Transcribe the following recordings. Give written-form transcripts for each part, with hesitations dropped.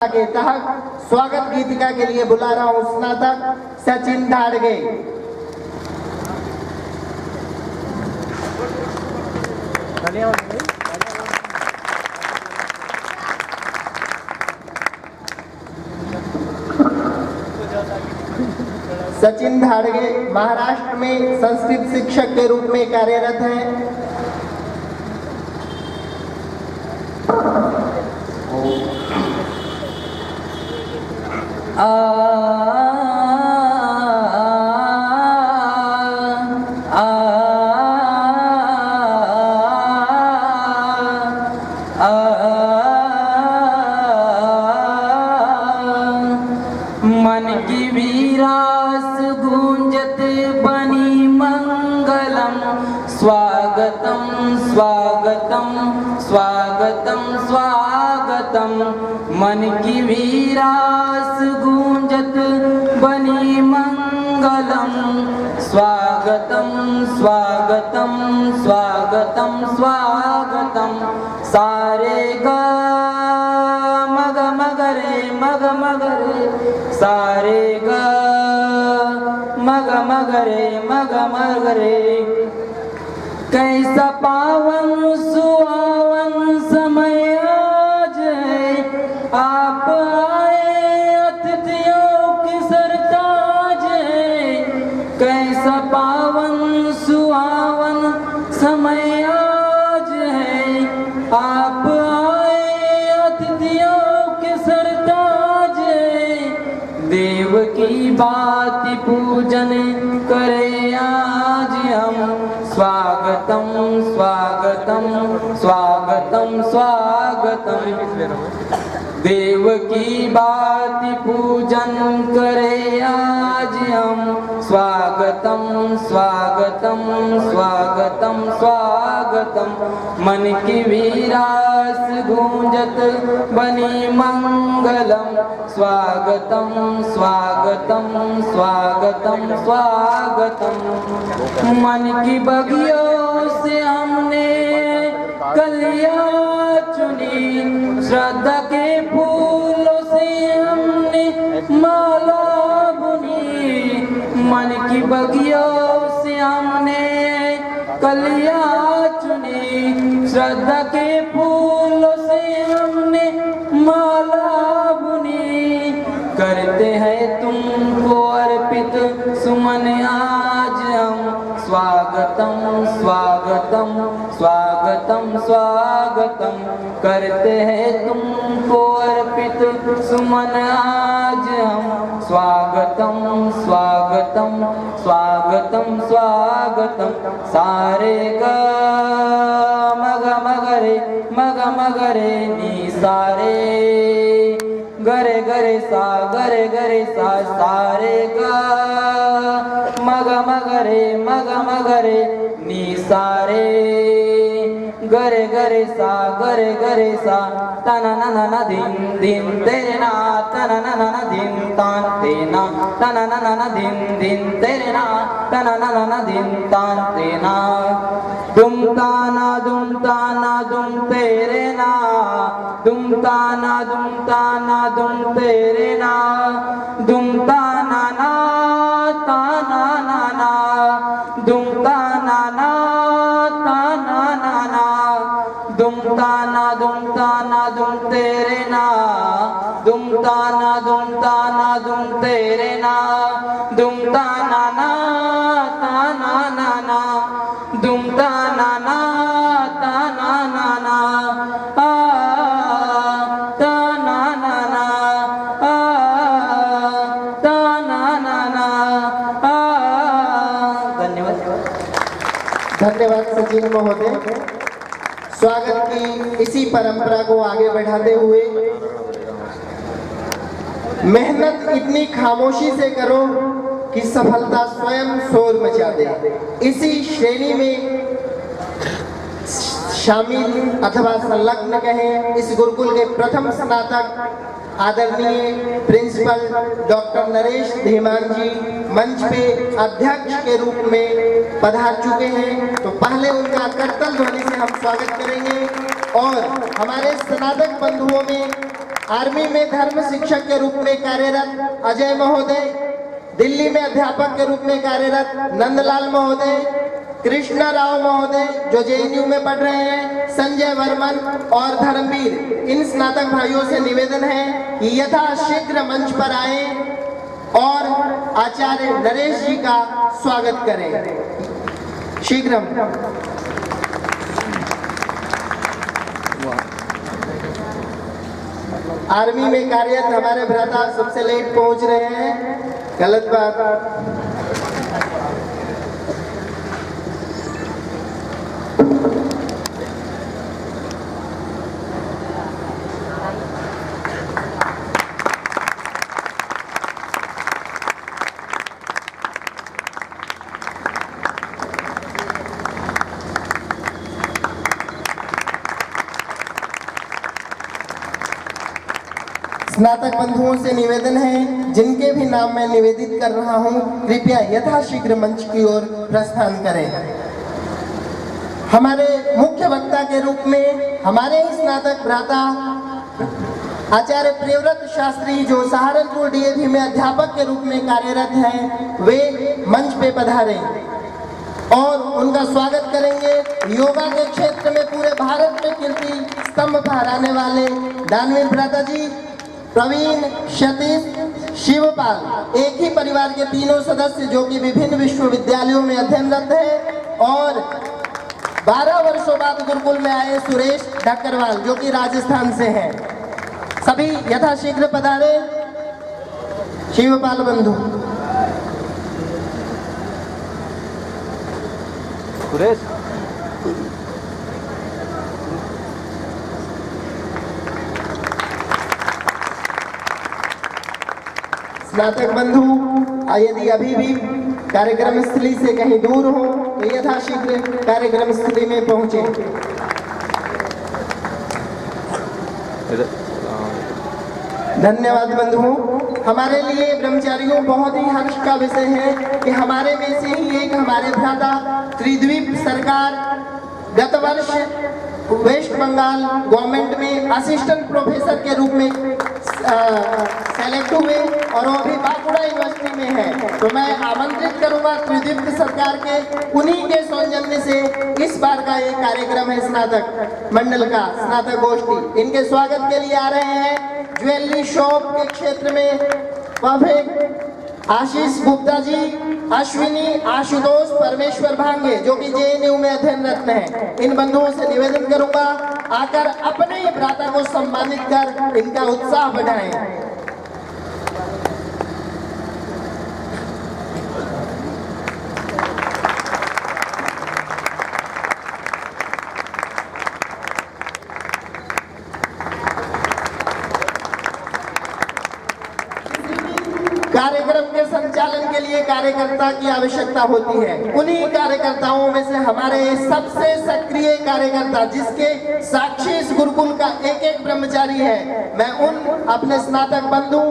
के तहत स्वागत गीतिका के लिए बुला रहा हूं स्नातक सचिन धाड़गे। सचिन धाड़गे महाराष्ट्र में संस्कृत शिक्षक के रूप में कार्यरत हैं। मन की वीरास गूंजत बनी मंगलम स्वागतम स्वागतम स्वागतम स्वागतम। मन की वीरास गूंजत बनी मंगलम स्वागतम स्वागतम स्वागतम स्वागतम। सारे ग मग मगरे मग मगरे सारे ग मग मगरे मग मगरे। कैसा पावन सुहावन समय आज है, आप आए अतिथियों की सरताज है। कैसा पावन सुहावन समय आज है, आप आए अतिथियों के सरताज है। देव की बाती पूजन करे आज हम स्वागतम स्वागतम स्वागतम स्वागतम। देव की बाती पूजन करे आज हम स्वागतम स्वागतम स्वागतम स्वागतम। मन की वीरास गूंजत बनी मंगलम स्वागतम स्वागतम स्वागतम स्वागतम। मन की बगियों से हमने कलियां चुनी, श्रद्धा के फूलों से हमने माला बुनी। मन की बगियों से हमने कलियां चुनी, श्रद्धा के फूलों से हमने माला बुनी। करते हैं तुमको अर्पित सुमन आज हम स्वागतम स्वागतम स्वागतम स्वागतम। करते हैं तुमको अर्पित सुमन आज हम स्वागतम स्वागतम स्वागतम स्वागतम। सारे ग मग मगरे मग मगरे नी सारे गरे गरे सा गरे गरे सा। सारे ग मग मगरे मग मगरे नी सारे गरे गरे सा गरे गरे सा। तना ना ना ना दिन दिन तेरे ना तना ना ना ना दिन तान तेना तना ना ना ना दिन दिन तेरे ना तना ना ना ना दिन तान तेना। दुम ताना दुम तेरे ना दुम ताना दुम तेरे ना दुम ताना ना ताना ना ना दुम ताना ना ताना ना ना दुम ताना दुम तेरे ना दुम ताना दुम तेरे ना दुम ताना ना ताना ना ना दुम ताना ना ताना ना ना आ ताना ना ना आ ताना ना ना आ। धन्यवाद धन्यवाद सचिन महोदय। स्वागत की इसी परंपरा को आगे बढ़ाते हुए मेहनत इतनी खामोशी से करो कि सफलता स्वयं शोर मचा दे। इसी श्रेणी में शामिल अथवा संलग्न कहें इस गुरुकुल के प्रथम स्नातक आदरणीय प्रिंसिपल डॉक्टर नरेश धीमान जी मंच पे अध्यक्ष के रूप में पधार चुके हैं। तो पहले उनका करतल ध्वनि से हम स्वागत करेंगे और हमारे स्नातक बंधुओं में आर्मी में धर्म शिक्षक के रूप में कार्यरत अजय महोदय, दिल्ली में अध्यापक के रूप में कार्यरत नंदलाल महोदय, कृष्णा राव महोदय जो जेएनयू में पढ़ रहे हैं, संजय वर्मन और धर्मवीर। इन स्नातक भाइयों से निवेदन है कि यथाशीघ्र मंच पर आए और आचार्य नरेश जी का स्वागत करें। शीघ्र। आर्मी में कार्यरत हमारे भ्राता सबसे लेट पहुंच रहे हैं, गलत बात। स्नातक बंधुओं से निवेदन है, जिनके भी नाम मैं निवेदित कर रहा हूं, कृपया यथाशीघ्र मंच की ओर प्रस्थान करें। हमारे मुख्य वक्ता के रूप में हमारे ही स्नातक भ्राता आचार्य प्रियव्रत शास्त्री जो सहारनपुर डीएवी में अध्यापक के रूप में कार्यरत हैं, वे मंच पे पधारे और उनका स्वागत करेंगे। योगा के क्षेत्र में पूरे भारत में कीर्ति स्तंभ फहराने वाले दानवीर भ्राता जी प्रवीण, सतीश, शिवपाल, एक ही परिवार के तीनों सदस्य जो कि विभिन्न विश्वविद्यालयों में अध्ययनरत हैं और 12 वर्षों बाद गुरुकुल में आए सुरेश ढक्करवाल जो कि राजस्थान से हैं। सभी यथाशीघ्र पधारे। शिवपाल बंधु। सुरेश स्नातक बंधु यदि अभी भी कार्यक्रम स्थली से कहीं दूर हो तो यथाशीघ्र कार्यक्रम स्थली में पहुंचे। धन्यवाद बंधुओं। हमारे लिए ब्रह्मचारियों बहुत ही हर्ष का विषय है कि हमारे में से ही एक हमारे भ्राता त्रिद्वीप सरकार गत वर्ष वेस्ट बंगाल गवर्नमेंट में असिस्टेंट प्रोफेसर के रूप में सेलेक्ट हुए और वो भी बांकुड़ा यूनिवर्सिटी में है। तो मैं आमंत्रित करूंगा त्रिदीप सरकार के उन्हीं के सौजन्य से इस बार का ये कार्यक्रम है स्नातक मंडल का स्नातक गोष्ठी। इनके स्वागत के लिए आ रहे हैं ज्वेलरी शॉप के क्षेत्र में परफेक्ट आशीष गुप्ता जी, अश्विनी, आशुतोष, परमेश्वर भांगे जो कि जेएनयू में अध्ययनरत हैं। इन बंधुओं से निवेदन करूंगा आकर अपने ही भ्राता को सम्मानित कर इनका उत्साह बढ़ाएं। कार्यक्रम के संचालन के लिए कार्यकर्ता की आवश्यकता होती है। उन्हीं कार्यकर्ताओं में से हमारे सबसे सक्रिय कार्यकर्ता जिसके साक्षी इस गुरुकुल का एक एक ब्रह्मचारी है, मैं उन अपने स्नातक बंधु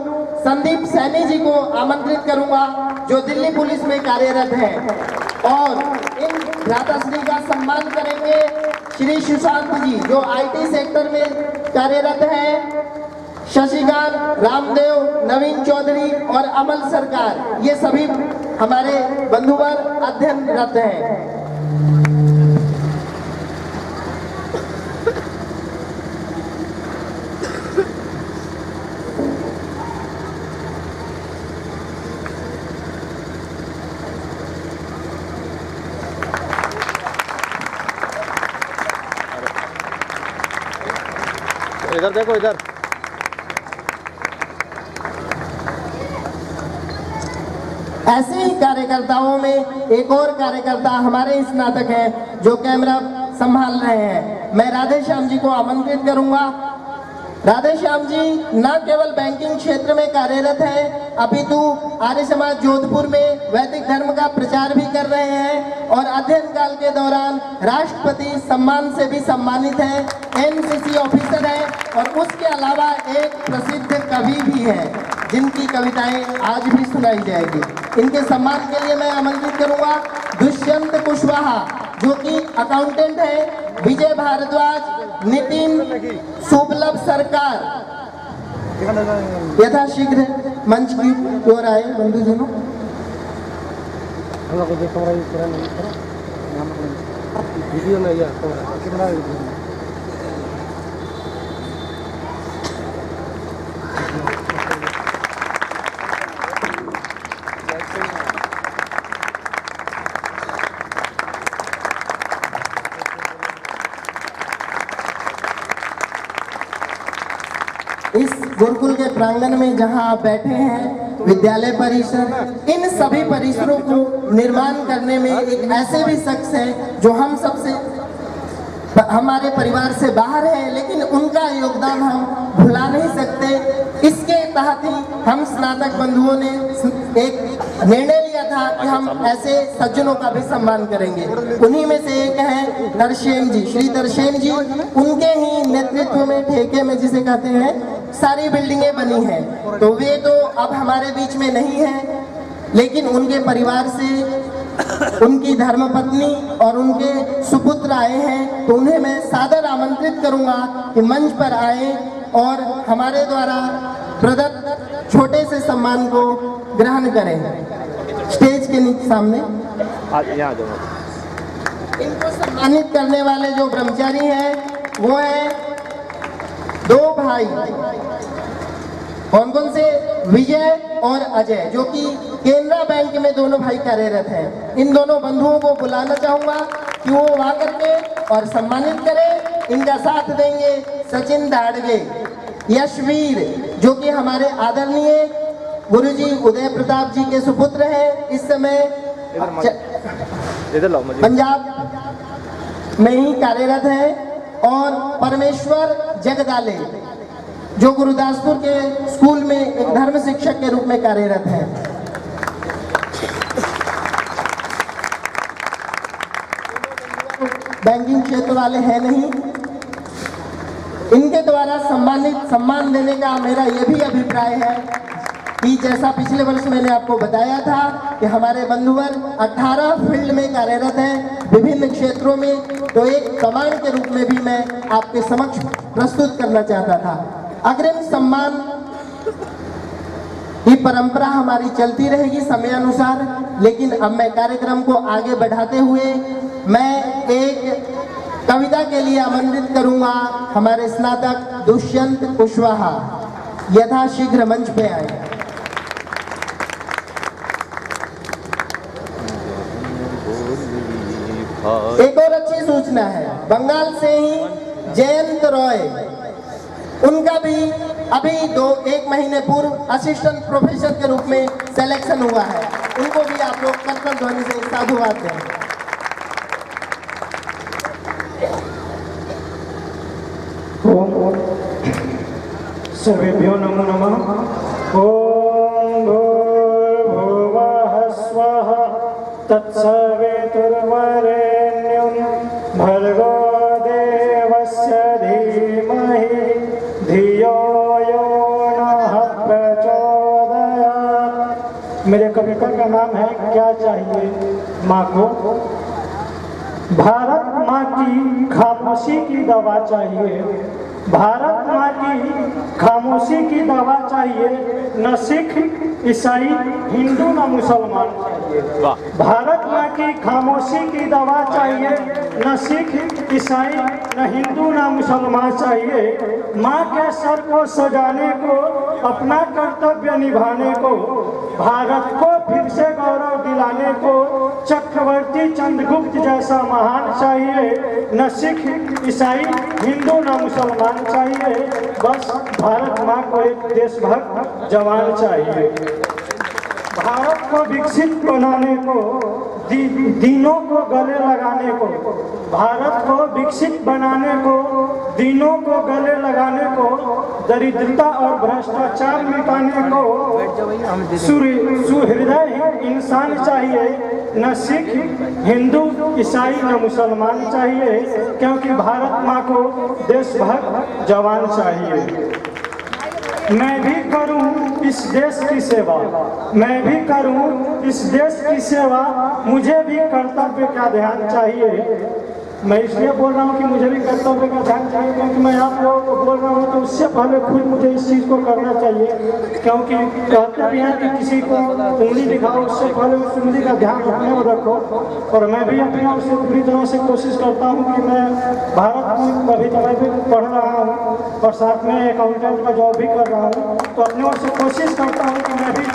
संदीप सैनी जी को आमंत्रित करूंगा जो दिल्ली पुलिस में कार्यरत हैं और इन भ्राताश्री का सम्मान करेंगे श्री सुशांत जी जो आईटी सेक्टर में कार्यरत हैं, शशिकांत, रामदेव, नवीन चौधरी और अमल सरकार, ये सभी हमारे बंधुवर अध्ययनरत हैं। इधर देखो, इधर ऐसे ही कार्यकर्ताओं में एक और कार्यकर्ता हमारे स्नातक हैं जो कैमरा संभाल रहे हैं। मैं राधे श्याम जी को आमंत्रित करूंगा। राधे श्याम जी न केवल बैंकिंग क्षेत्र में कार्यरत हैं अपितु आर्य समाज जोधपुर में वैदिक धर्म का प्रचार भी कर रहे हैं और अध्ययन काल के दौरान राष्ट्रपति सम्मान से भी सम्मानित हैं, एनसीसी ऑफिसर हैं और उसके अलावा एक प्रसिद्ध कवि भी हैं जिनकी कविताएं आज भी सुनाई जाएगी। इनके सम्मान के लिए मैं आमंत्रित करूंगा दुष्यंत कुशवाहा जो कि अकाउंटेंट है, विजय भारद्वाज, नितिन, सुबलभ सरकार, यथाशीघ्र मंच की ओर आए बंधुजनों। इस गुरुकुल के प्रांगण में जहां आप बैठे हैं, विद्यालय परिसर, इन सभी परिसरों को निर्माण करने में एक ऐसे भी शख्स हैं जो हम सबसे हमारे परिवार से बाहर है, लेकिन उनका योगदान हम भुला नहीं सकते। इसके तहत ही हम स्नातक बंधुओं ने एक निर्णय लिया था कि हम ऐसे सज्जनों का भी सम्मान करेंगे। उन्हीं में से एक है तरसेम जी, श्री तरसेम जी। उनके ही नेतृत्व में, ठेके में जिसे कहते हैं, सारी बिल्डिंगें बनी हैं। तो वे तो अब हमारे बीच में नहीं है, लेकिन उनके परिवार से उनकी धर्मपत्नी और उनके सुपुत्र आए हैं। तो उन्हें मैं सादर आमंत्रित करूंगा कि मंच पर आए और हमारे द्वारा प्रदत्त छोटे से सम्मान को ग्रहण करें। स्टेज के सामने इनको सम्मानित करने वाले जो ब्रह्मचारी हैं वो हैं दो भाई। कौन कौन से? विजय और अजय, जो कि केनरा बैंक में दोनों भाई कार्यरत हैं। इन दोनों बंधुओं को बुलाना चाहूंगा कि वो वहां करके और सम्मानित करें। इनका साथ देंगे सचिन दाड़गे, यशवीर, जो कि हमारे आदरणीय गुरुजी उदय प्रताप जी के सुपुत्र हैं। इस समय पंजाब में ही कार्यरत हैं। और परमेश्वर जगदाले, जो गुरुदासपुर के स्कूल में एक धर्म शिक्षक के रूप में कार्यरत हैं। बैंकिंग क्षेत्र वाले हैं नहीं। इनके द्वारा सम्मान देने का मेरा यह भी अभिप्राय है कि जैसा पिछले वर्ष मैंने आपको बताया था कि हमारे बंधुवर 18 फील्ड में कार्यरत हैं, विभिन्न क्षेत्रों में। तो एक कमान के रूप में भी मैं आपके समक्ष प्रस्तुत करना चाहता था। अग्रिम सम्मान की परंपरा हमारी चलती रहेगी समयानुसार, लेकिन अब मैं कार्यक्रम को आगे बढ़ाते हुए मैं एक कविता के लिए आमंत्रित करूंगा हमारे स्नातक दुष्यंत कुशवाहा। यथाशीघ्र मंच पे आए। एक और अच्छी सूचना है, बंगाल से ही जयंत रॉय, उनका भी अभी 1 महीने पूर्व असिस्टेंट प्रोफेसर के रूप में सिलेक्शन हुआ है। उनको भी आप लोग कर्तव्य ध्वनि से साधुवाद दें। सर्वेभ्यो नमो नमः। ओम भूर्भुवः स्वः तत्सवितुर्वरेण्यं भर्गो देवस्य धीमहि धियो यो नः प्रचोदयात्। मेरे कविता का नाम है क्या चाहिए माँ को। भारत माँ की खामोशी की दवा चाहिए, भारत माँ की खामोशी की दवा चाहिए, न सिख ईसाई हिंदू न मुसलमान चाहिए। भारत माँ की खामोशी की दवा चाहिए, न सिख ईसाई न हिंदू न मुसलमान चाहिए। माँ के सर को सजाने को, अपना कर्तव्य निभाने को, भारत को फिर से गौरव दिलाने को चक्रवर्ती चंद्रगुप्त जैसा महान चाहिए। न सिख ईसाई हिंदू न मुसलमान चाहिए, बस भारत माँ को एक देशभक्त जवान चाहिए। भारत को विकसित बनाने को, दीनों को गले लगाने को, भारत को विकसित बनाने को, दीनों को गले लगाने को, दरिद्रता और भ्रष्टाचार मिटाने को सुहृदय इंसान चाहिए। न सिख हिंदू ईसाई न मुसलमान चाहिए, क्योंकि भारत माँ को देशभक्त जवान चाहिए। मैं भी करूं इस देश की सेवा, मैं भी करूं इस देश की सेवा, मुझे भी कर्तव्य का ध्यान चाहिए। मैं इसलिए बोल रहा हूँ कि मुझे भी कर्तव्य का ध्यान चाहिए, क्योंकि मैं आप लोगों को बोल रहा हूँ तो उससे पहले खुद मुझे इस चीज़ को करना चाहिए, क्योंकि कहते भी हैं कि किसी को उंगली दिखाओ उससे पहले उस उंगली का ध्यान अपने में रखो। और मैं भी अपने आप से पूरी तरह से कोशिश करता हूँ कि मैं भारत में अभी तो मैं भी पढ़ रहा हूँ और साथ में अकाउंटेंट का जॉब भी कर रहा हूँ, तो अपने ओर से कोशिश करता हूँ कि मैं भी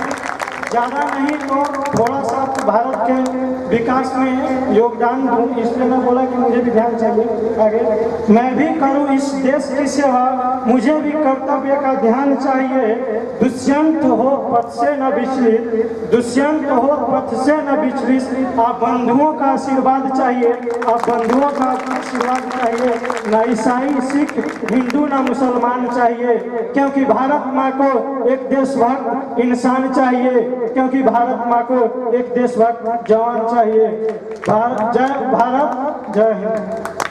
ज़्यादा नहीं तो थोड़ा सा भारत के विकास में योगदान दूँ। इसलिए मैं बोला कि मुझे भी ध्यान चाहिए आगे मैं भी करूँ इस देश की सेवा, मुझे भी कर्तव्य का ध्यान चाहिए। दुष्यंत हो पथ से न विचलित, दुष्यंत हो पथ से न विचलित, आप बंधुओं का आशीर्वाद चाहिए, आप बंधुओं का आशीर्वाद चाहिए। न ईसाई सिख हिंदू न मुसलमान चाहिए, क्योंकि भारत माँ को एक देशभक्त इंसान चाहिए, क्योंकि भारत माँ को एक देशभक्त जवान चाहिए। भारत जय हिंद।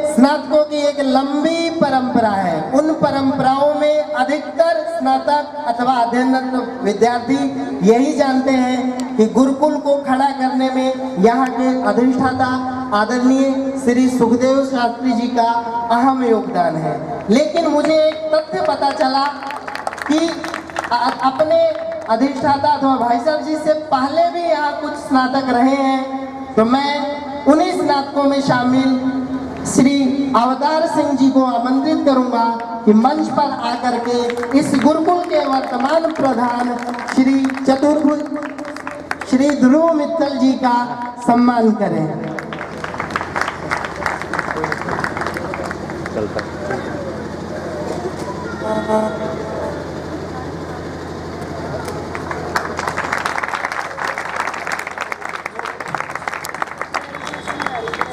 स्नातकों की एक लंबी परंपरा है। उन परंपराओं में अधिकतर स्नातक अथवा अध्ययनरत विद्यार्थी यही जानते हैं कि गुरुकुल को खड़ा करने में यहाँ के अधिष्ठाता आदरणीय श्री सुखदेव शास्त्री जी का अहम योगदान है। लेकिन मुझे एक तथ्य पता चला कि अपने अधिष्ठाता अथवा भाई साहब जी से पहले भी यहाँ कुछ स्नातक रहे हैं, तो मैं उन्हीं स्नातकों में शामिल श्री अवतार सिंह जी को आमंत्रित करूंगा कि मंच पर आकर के इस गुरुकुल के वर्तमान प्रधान श्री चतुर्भुज श्री ध्रुव मित्तल जी का सम्मान करें।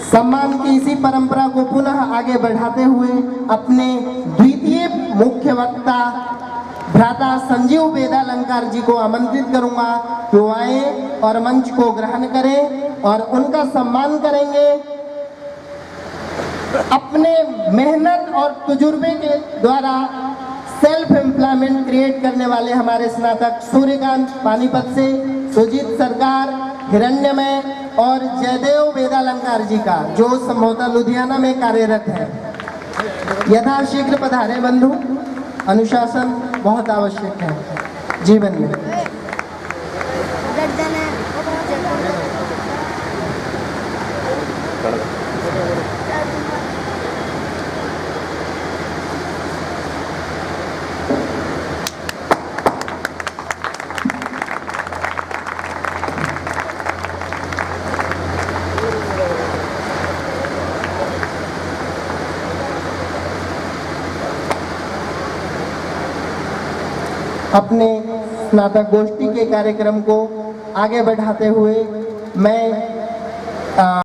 सम्मान की इसी परंपरा को पुनः आगे बढ़ाते हुए अपने द्वितीय मुख्य वक्ता भ्राता संजीव वेदालंकार जी को आमंत्रित करूंगा कि वो आए और मंच को ग्रहण करें और उनका सम्मान करेंगे। अपने मेहनत और तजुर्बे के द्वारा सेल्फ एम्प्लॉयमेंट क्रिएट करने वाले हमारे स्नातक सूर्यकांत पानीपत से, सुजीत सरकार हिरण्यमय और जयदेव वेदालंकार जी का, जो संभवतः लुधियाना में कार्यरत है। यथाशीघ्र पधारे बंधु। अनुशासन बहुत आवश्यक है जीवन में। अपने स्नातक गोष्ठी के कार्यक्रम को आगे बढ़ाते हुए मैं